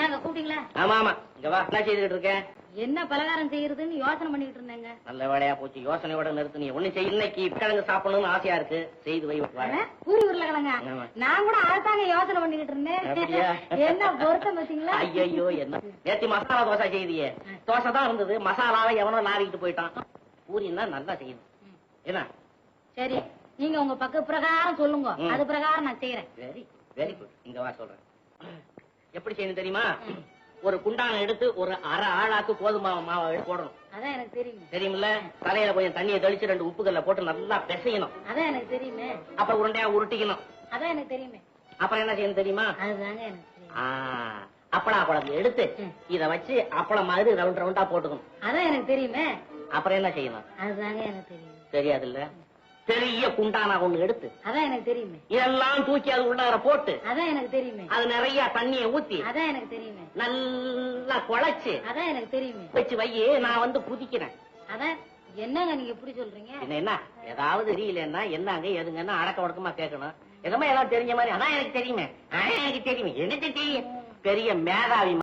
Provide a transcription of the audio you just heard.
என்னங்க கூப்பிட்டீங்களா? ஆமா ஆமா, இங்க வா. என்ன செய்துகிட்டு இருக்கேன்? என்ன பலகாரம் செய்யறதுன்னு யோசனை பண்ணிட்டு இருந்தேங்க. நல்ல வேலையா போச்சு, யோசனையோட நிறுத்து. நீ ஒண்ணு செய்ய, இன்னைக்கு கிழங்கு சாப்பிடணும்னு ஆசையா இருக்கு, செய்து வை. பூரி உருளைக்கிழங்க. நான் கூட அதுதாங்க யோசனை பண்ணிக்கிட்டு இருந்தேன். என்ன பொருத்தம் பார்த்தீங்களா? ஐயோ, என்ன நேத்தி மசாலா தோசை செய்தியே, தோசை தான் இருந்தது, மசாலாவை எவனோ நாரிக்கிட்டு போயிட்டான். பூரின்னா நல்லா செய்யணும். என்ன? சரி, நீங்க உங்க பக்க பிரகாரம் சொல்லுங்க, அது பிரகாரம் நான் செய்யறேன். Very very good. இங்க வா சொல்றேன். எப்படி செய்யணும் தெரியுமா? ஒரு குண்டான எடுத்து ஒரு அரை ஆளாக்கு கோதுமை மாவை போடணும். அதான் எனக்கு தெரியும். தெரியுமில்ல? தலையில கொஞ்சம் தண்ணியை தெளிச்சு 2 உப்புக்கல்ல போட்டு நல்லா பிசையணும். அதான் எனக்கு தெரியுமே. அப்புறம் உருண்டையா உருட்டிக்கணும். அதான் எனக்கு தெரியுமே. அப்புறம் என்ன செய்யணும் தெரியுமா? அதுதாங்க எனக்கு தெரியும். அப்பளா குழம்பு எடுத்து இத வச்சு அப்பளம் மாதிரி ரவுண்ட் ரவுண்டா போட்டுக்கணும். அதான் எனக்கு தெரியுமே. அப்புறம் என்ன செய்யணும்? அதுதாங்க எனக்கு தெரியும். தெரியாது இல்ல? பெரிய குண்டானா ஒண்ணு எடுத்து அதான் எனக்கு தெரியுமே. இதெல்லாம் தூக்கி அது உள்ளார போட்டு அதான் எனக்கு தெரியுமே. அது நிறைய தண்ணியை ஊத்தி அதான் எனக்கு தெரியுமே. நல்லா குழைச்சு அதான் எனக்கு தெரியுமே. வச்சு வையே, நான் வந்து குதிக்கிறேன். அதான் என்னங்க நீங்க எப்படி சொல்றீங்க? என்ன ஏதாவது தெரியலன்னா என்னங்க எதுங்கன்னா அடக்க உடக்கமா கேட்கணும். எதுவுமே எல்லாம் தெரிஞ்ச மாதிரி. அதான் எனக்கு தெரியுமே, எனக்கு தெரியுமே, எனக்கு தெரியும். பெரிய மேதாவி